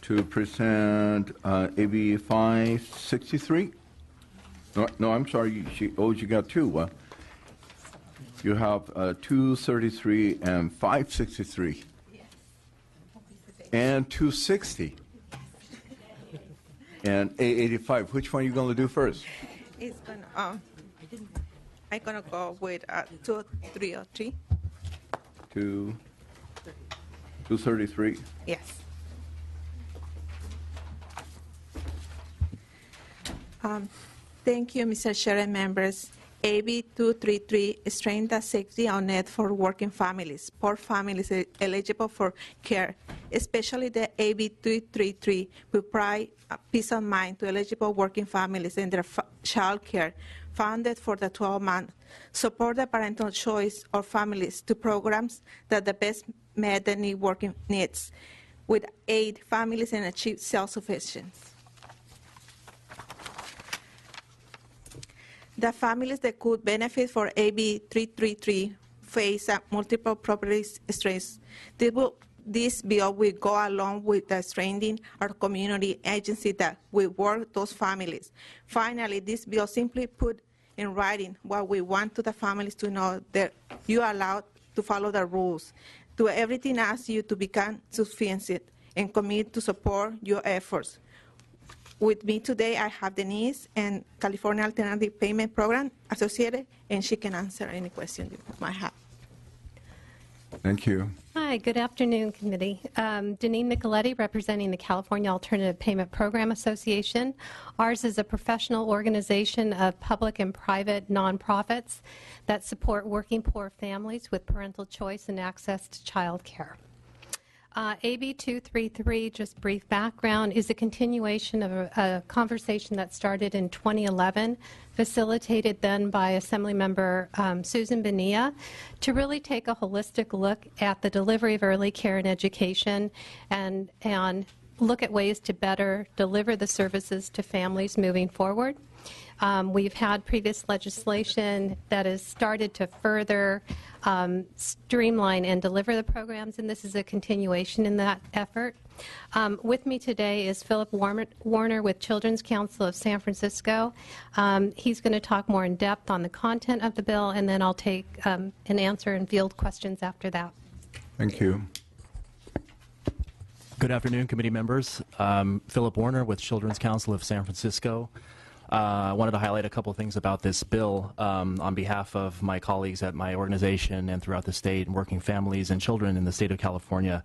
to present AB 563. No, I'm sorry. You got two. You have 233 and 563. Yes. And 260. And 885. Which one are you going to do first? It's gonna. I'm gonna go with 233. 233. Yes. Thank you, Mr. Chair and members. AB 233 strengthens the safety net for working families, poor families eligible for care, especially the AB 233 will provide peace of mind to eligible working families in their child care, funded for the 12 months, support the parental choice of families to programs that the best meet the working needs, with aid families and achieve self-sufficiency. The families that could benefit for AB 333 face multiple property stress. This bill will go along with the strengthening our community agency that will work those families. Finally, this bill simply put in writing what we want to the families to know, that you are allowed to follow the rules. Do everything asked you to become sufficient and commit to support your efforts. With me today, I have Denise and California Alternative Payment Program Associated, and she can answer any question you might have. Thank you. Hi, good afternoon, committee. Deneen Nicoletti, representing the California Alternative Payment Program Association. Ours is a professional organization of public and private nonprofits that support working poor families with parental choice and access to child care. AB 233, just brief background, is a continuation of a conversation that started in 2011, facilitated then by Assemblymember Susan Bonilla, to really take a holistic look at the delivery of early care and education and look at ways to better deliver the services to families moving forward. We've had previous legislation that has started to further streamline and deliver the programs, and this is a continuation in that effort. With me today is Philip Warner with Children's Council of San Francisco. He's going to talk more in depth on the content of the bill, and then I'll take an answer and field questions after that. Thank you. Good afternoon, committee members. Philip Warner with Children's Council of San Francisco. I wanted to highlight a couple of things about this bill on behalf of my colleagues at my organization and throughout the state and working families and children in the state of California.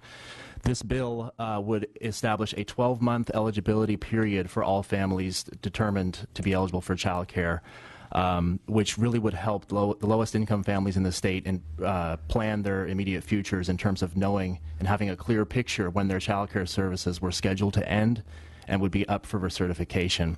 This bill would establish a 12-month eligibility period for all families determined to be eligible for child care, which really would help the lowest income families in the state and plan their immediate futures in terms of knowing and having a clear picture when their child care services were scheduled to end and would be up for recertification.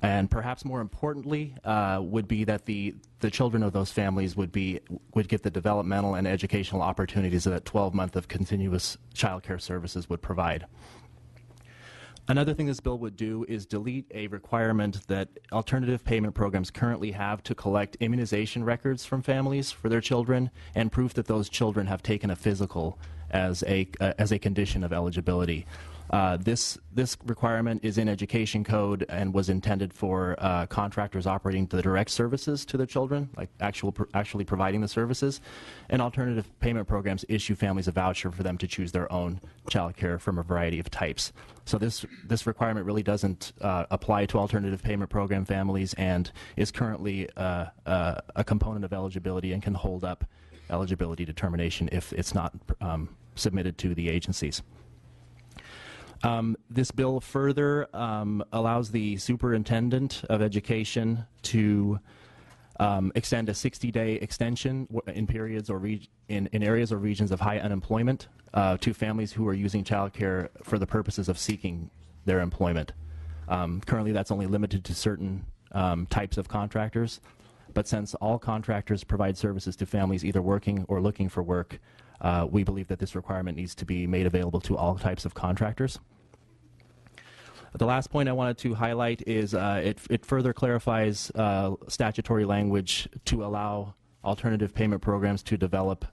And perhaps more importantly would be that the children of those families would get the developmental and educational opportunities that 12-month of continuous child care services would provide. Another thing this bill would do is delete a requirement that alternative payment programs currently have to collect immunization records from families for their children and proof that those children have taken a physical as a condition of eligibility. This requirement is in education code and was intended for contractors operating the direct services to their children, like actually providing the services, and alternative payment programs issue families a voucher for them to choose their own child care from a variety of types. So this requirement really doesn't apply to alternative payment program families and is currently a component of eligibility and can hold up eligibility determination if it's not submitted to the agencies. This bill further allows the superintendent of education to extend a 60-day extension in periods or in areas or regions of high unemployment to families who are using child care for the purposes of seeking their employment. Currently, that's only limited to certain types of contractors, but since all contractors provide services to families either working or looking for work, we believe that this requirement needs to be made available to all types of contractors. The last point I wanted to highlight is it further clarifies statutory language to allow alternative payment programs to develop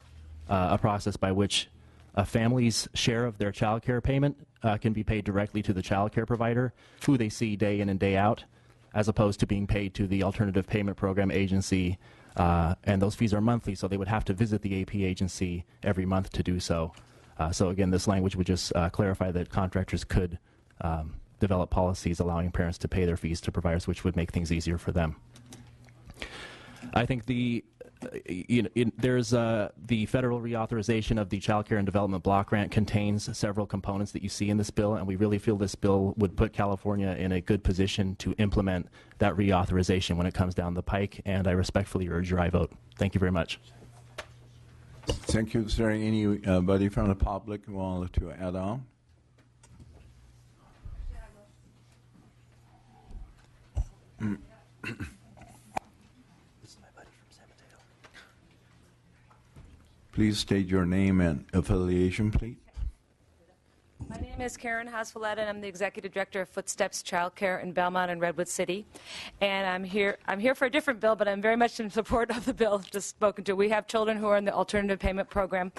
a process by which a family's share of their child care payment can be paid directly to the child care provider, who they see day in and day out, as opposed to being paid to the Alternative Payment Program agency. And those fees are monthly, so they would have to visit the AP agency every month to do so. So again, this language would just clarify that contractors could develop policies allowing parents to pay their fees to providers, which would make things easier for them. I think there's the federal reauthorization of the Child Care and Development Block Grant contains several components that you see in this bill, and we really feel this bill would put California in a good position to implement that reauthorization when it comes down the pike, and I respectfully urge your aye vote. Thank you very much. Thank you. Is there anybody from the public who wanted to add on? Please state your name and affiliation, please. My name is Karen Hasfaletta, and I'm the Executive Director of Footsteps Childcare in Belmont and Redwood City. And I'm here for a different bill, but I'm very much in support of the bill just spoken to. We have children who are in the Alternative Payment Program,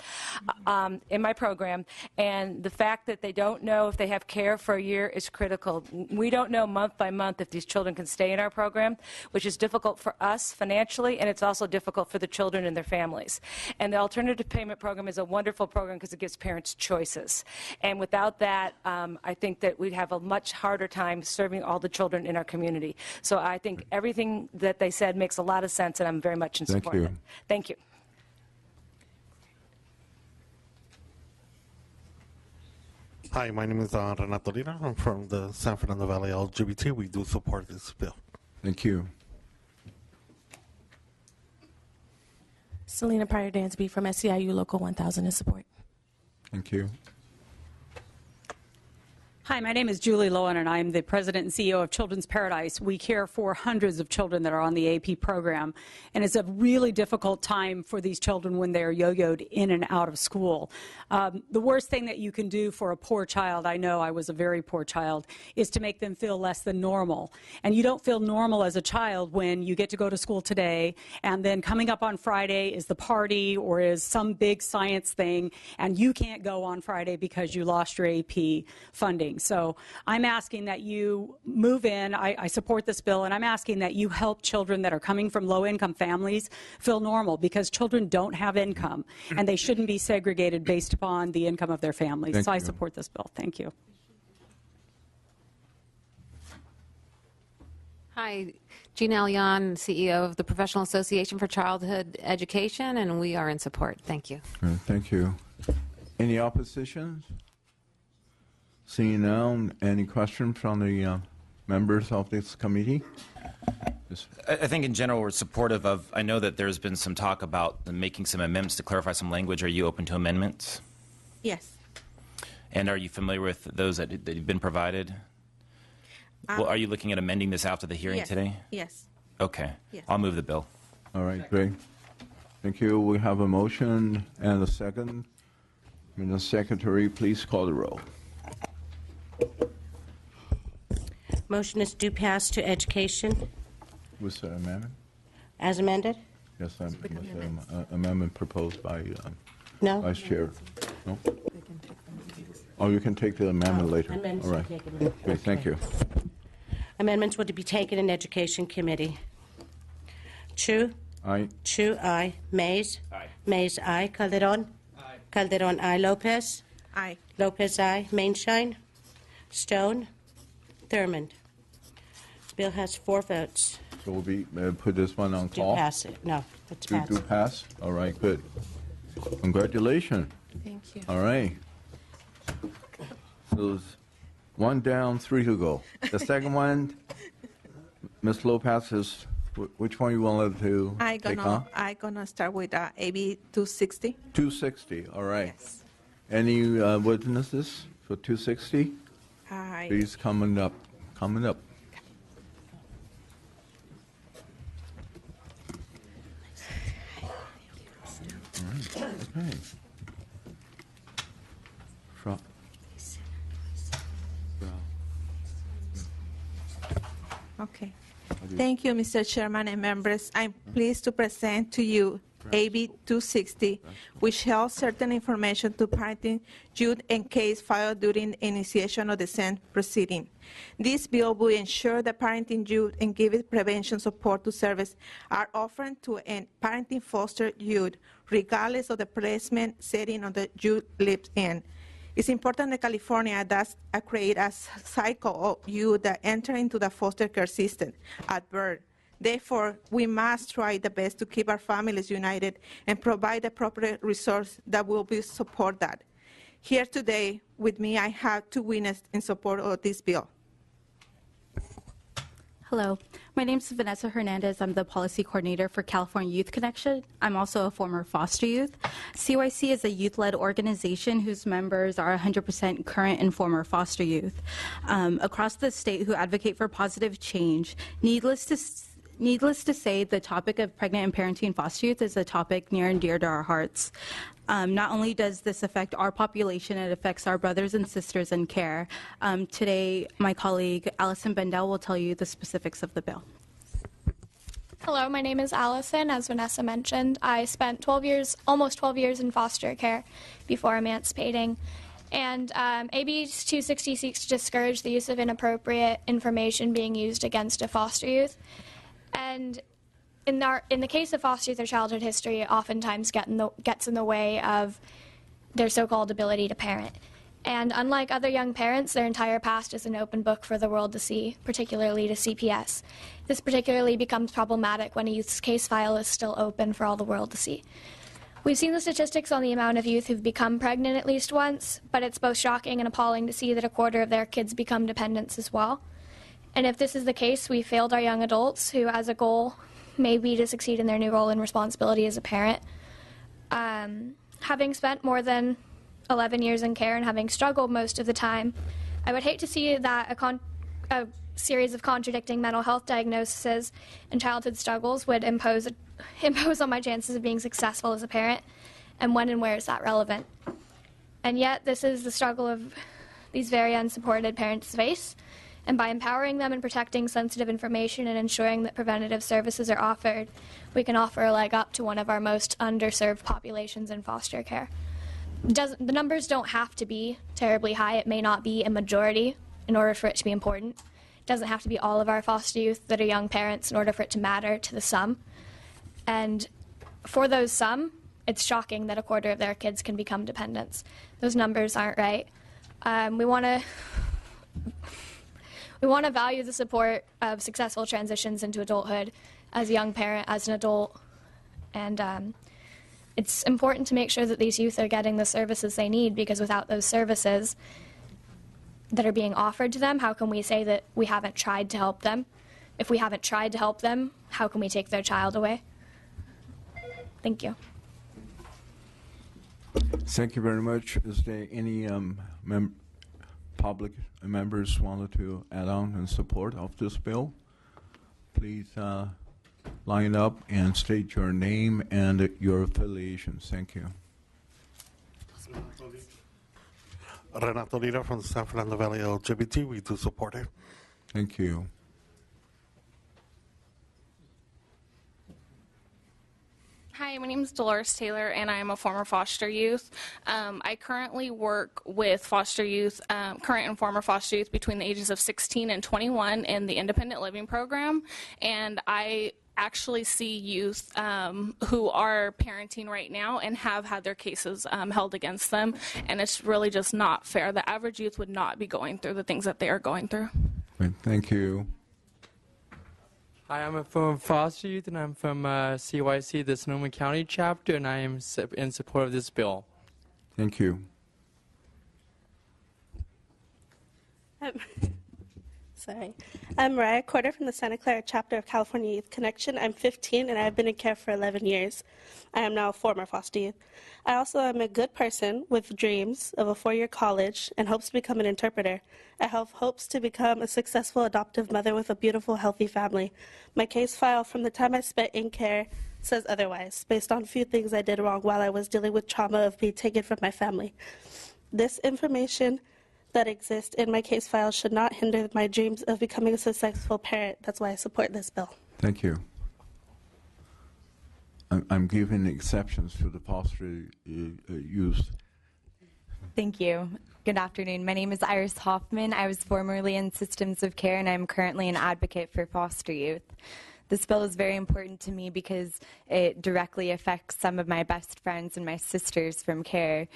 in my program, and the fact that they don't know if they have care for a year is critical. We don't know month by month if these children can stay in our program, which is difficult for us financially, and it's also difficult for the children and their families. And the Alternative Payment Program is a wonderful program because it gives parents choices. And without that, I think that we'd have a much harder time serving all the children in our community. So I think everything that they said makes a lot of sense, and I'm very much in support of it. Thank you. Hi, my name is Renato Lina. I'm from the San Fernando Valley LGBT. We do support this bill. Thank you. Selena Pryor Dansby from SEIU Local 1000 in support. Thank you. Hi, my name is Julie Lowen, and I'm the president and CEO of Children's Paradise. We care for hundreds of children that are on the AP program, and it's a really difficult time for these children when they're yo-yoed in and out of school. The worst thing that you can do for a poor child, I know I was a very poor child, is to make them feel less than normal. And you don't feel normal as a child when you get to go to school today, and then coming up on Friday is the party or is some big science thing, and you can't go on Friday because you lost your AP funding. So I'm asking that you move in. I support this bill, and I'm asking that you help children that are coming from low-income families feel normal, because children don't have income, and they shouldn't be segregated based upon the income of their families. Thank so I you. support this bill. Thank you. Hi, Jean Elian, CEO of the Professional Association for Childhood Education, and we are in support. Thank you. Thank you. Any oppositions? Seeing none, any questions from the members of this committee? Yes. I think in general we're supportive of, I know that there's been some talk about making some amendments to clarify some language. Are you open to amendments? Yes. And are you familiar with those that have been provided? Well, are you looking at amending this after the hearing Yes. today? Yes. Okay. Yes. I'll move the bill. All right, great. Thank you. We have a motion and a second. Madam Secretary, please call the roll. Motion is due pass to education Was there amendment? as amended? Yes, amendment proposed by No? Vice Chair. No? Oh, you can take the amendment later. Amendments All are right. taken. Okay, thank you. Amendments would be taken in Education Committee. Chu? Aye. Chu, aye. Mays? Aye. Mays, aye. Calderon? Aye. Calderon, aye. Lopez? Aye. Lopez, aye. Mainshine? Stone? Thurmond? Bill has 4 votes. So we'll be, put this one on Do call? pass it. No, it's Do passed. pass? All right, good. Congratulations. Thank you. All right. So it's 1 down, 3 to go. The second one, Ms. Lopez, is which one you wanted to take on? I gonna start with AB 260. 260, all right. Yes. Any witnesses for 260? Please coming up. Coming up. All right, okay. From, Okay. Thank you, Mr. Chairman and members. I'm pleased to present to you AB 260, which holds certain information to parenting youth and case filed during the initiation of the same proceeding. This bill will ensure that parenting youth and giving prevention support to service are offered to a parenting foster youth, regardless of the placement setting of the youth lives in. It's important that California does create a cycle of youth that enter into the foster care system at birth. Therefore, we must try the best to keep our families united and provide the appropriate resource that will be support that. Here today with me, I have two witnesses in support of this bill. Hello, my name is Vanessa Hernandez. I'm the policy coordinator for California Youth Connection. I'm also a former foster youth. CYC is a youth-led organization whose members are 100% current and former foster youth across the state who advocate for positive change. Needless to say, the topic of pregnant and parenting foster youth is a topic near and dear to our hearts. Not only does this affect our population, it affects our brothers and sisters in care. Today, my colleague Allison Bendel will tell you the specifics of the bill. Hello, my name is Allison. As Vanessa mentioned, I spent almost 12 years in foster care before emancipating. And AB 260 seeks to discourage the use of inappropriate information being used against a foster youth. And in the case of foster youth, their childhood history oftentimes gets in the way of their so-called ability to parent. And unlike other young parents, their entire past is an open book for the world to see, particularly to CPS. This particularly becomes problematic when a youth's case file is still open for all the world to see. We've seen the statistics on the amount of youth who've become pregnant at least once, but it's both shocking and appalling to see that a quarter of their kids become dependents as well. And if this is the case, we failed our young adults who, as a goal, may be to succeed in their new role and responsibility as a parent. Having spent more than 11 years in care and having struggled most of the time, I would hate to see that a series of contradicting mental health diagnoses and childhood struggles would impose on my chances of being successful as a parent, and when and where is that relevant? And yet, this is the struggle of these very unsupported parents face. And by empowering them and protecting sensitive information and ensuring that preventative services are offered, we can offer a leg up to one of our most underserved populations in foster care. The numbers don't have to be terribly high. It may not be a majority in order for it to be important. It doesn't have to be all of our foster youth that are young parents in order for it to matter to the some. And for those some, it's shocking that a quarter of their kids can become dependents. Those numbers aren't right. We want to value the support of successful transitions into adulthood as a young parent, as an adult, and it's important to make sure that these youth are getting the services they need, because without those services that are being offered to them, how can we say that we haven't tried to help them? If we haven't tried to help them, how can we take their child away? Thank you. Thank you very much. Is there any public members wanted to add on in support of this bill? Please line up and state your name and your affiliations. Thank you. Renato Lira from the San Fernando Valley LGBT. We do support it. Thank you. Hi, my name is Dolores Taylor, and I am a former foster youth. I currently work with foster youth, current and former foster youth between the ages of 16 and 21 in the independent living program, and I actually see youth who are parenting right now and have had their cases held against them, and it's really just not fair. The average youth would not be going through the things that they are going through. Great. Thank you. Hi, I'm from foster youth, and I'm from CYC, the Sonoma County chapter, and I am in support of this bill. Thank you. Sorry. I'm Mariah Corder from the Santa Clara chapter of California Youth Connection. I'm 15, and I've been in care for 11 years. I am now a former foster youth. I also am a good person with dreams of a 4-year college and hopes to become an interpreter. I have hopes to become a successful adoptive mother with a beautiful, healthy family. My case file from the time I spent in care says otherwise, based on a few things I did wrong while I was dealing with trauma of being taken from my family. This information that exists in my case file should not hinder my dreams of becoming a successful parent. That's why I support this bill. Thank you. I'm giving exceptions to the foster youth. Thank you. Good afternoon. My name is Iris Hoffman. I was formerly in Systems of Care, and I'm currently an advocate for foster youth. This bill is very important to me because it directly affects some of my best friends and my sisters from care.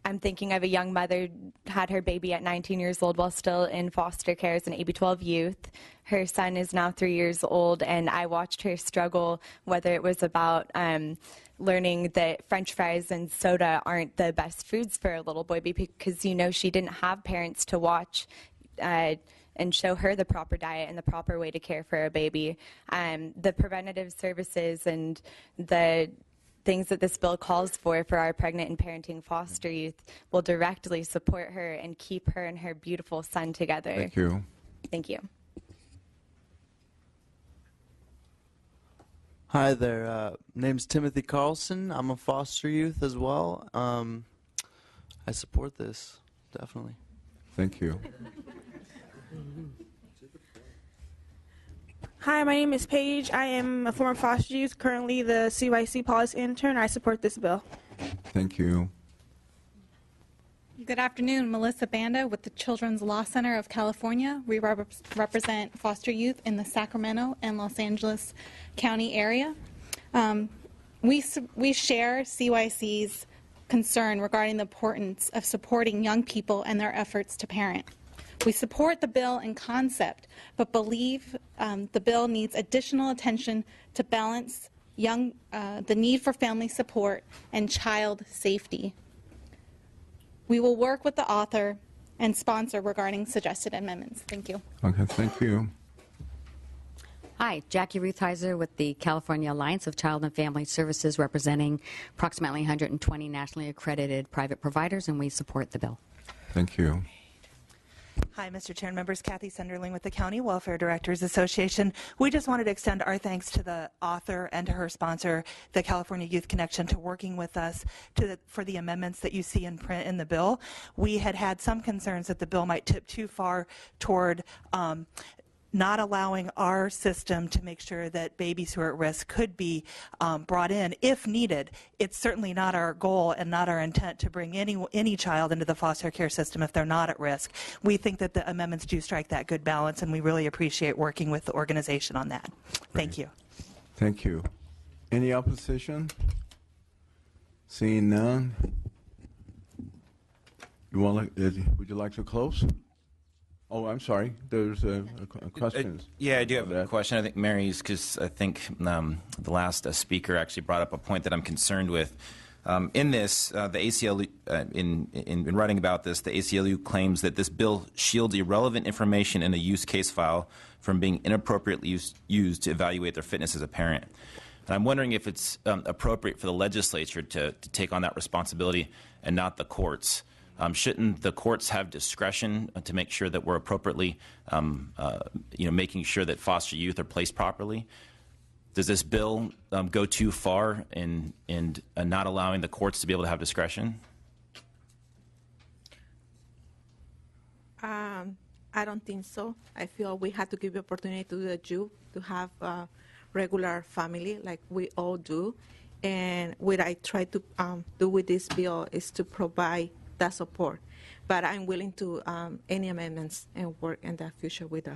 I'm thinking of a young mother had her baby at 19 years old while still in foster care as an AB12 youth. Her son is now 3 years old, and I watched her struggle, whether it was about learning that French fries and soda aren't the best foods for a little boy because, you know, she didn't have parents to watch and show her the proper diet and the proper way to care for a baby. The preventative services and the things that this bill calls for our pregnant and parenting foster youth will directly support her and keep her and her beautiful son together. Thank you. Thank you. Hi there. Name's Timothy Carlson. I'm a foster youth as well. I support this, definitely. Thank you. Hi, my name is Paige. I am a former foster youth, currently the CYC policy intern. I support this bill. Thank you. Good afternoon, Melissa Banda with the Children's Law Center of California. We represent foster youth in the Sacramento and Los Angeles County area. We share CYC's concern regarding the importance of supporting young people and their efforts to parent. We support the bill in concept, but believe the bill needs additional attention to balance the need for family support and child safety. We will work with the author and sponsor regarding suggested amendments. Thank you. Okay, thank you. Hi, Jackie Ruthheiser with the California Alliance of Child and Family Services, representing approximately 120 nationally accredited private providers, and we support the bill. Thank you. Hi, Mr. Chair and members. Kathy Sunderling with the County Welfare Directors Association. We just wanted to extend our thanks to the author and to her sponsor, the California Youth Connection, to working with us for the amendments that you see in print in the bill. We had some concerns that the bill might tip too far toward not allowing our system to make sure that babies who are at risk could be brought in if needed. It's certainly not our goal and not our intent to bring any child into the foster care system if they're not at risk. We think that the amendments do strike that good balance, and we really appreciate working with the organization on that. Thank you. Thank you. Any opposition? Seeing none. Would you like to close? Oh, I'm sorry. There's a question. Yeah, I do have a question. I think Mary's, because I think the last speaker actually brought up a point that I'm concerned with. In this, the ACLU, in writing about this, the ACLU claims that this bill shields irrelevant information in a use case file from being inappropriately used to evaluate their fitness as a parent. And I'm wondering if it's appropriate for the legislature to take on that responsibility and not the courts. Shouldn't the courts have discretion to make sure that we're appropriately, making sure that foster youth are placed properly? Does this bill go too far in not allowing the courts to be able to have discretion? I don't think so. I feel we have to give the opportunity to the youth to have a regular family like we all do. And what I try to do with this bill is to provide that support, but I'm willing to any amendments and work in the future with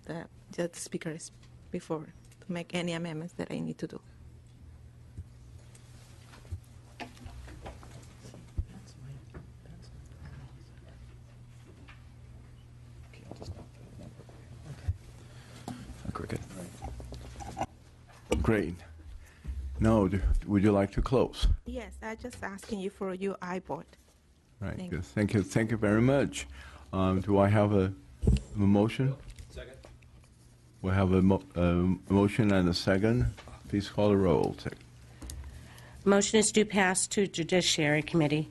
the speakers before to make any amendments that I need to do. Okay, good. Great. No, would you like to close? Yes, I'm just asking you for your iBoard. Right, good. Thank you. Thank you very much. Do I have a motion? Second. We have a motion and a second. Please call the roll. Motion is due pass to Judiciary Committee.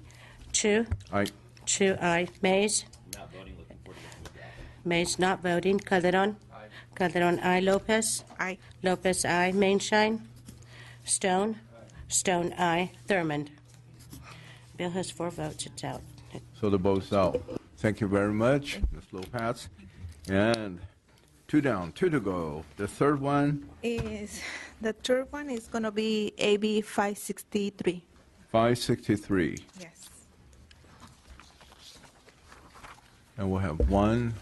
Chu? Aye. Chu, aye. Mays? Not voting, looking forward to the Mays not voting. Calderon? Aye. Calderon, aye. Lopez? Aye. Lopez, aye. Mainshine? Stone? Stone, aye. Thurmond? Bill has 4 votes. It's out. So the vote's out. Thank you very much, Ms. Lopez. And Two down, two to go. The third one, The third one is going to be AB 563. 563. Yes. And we'll have 1,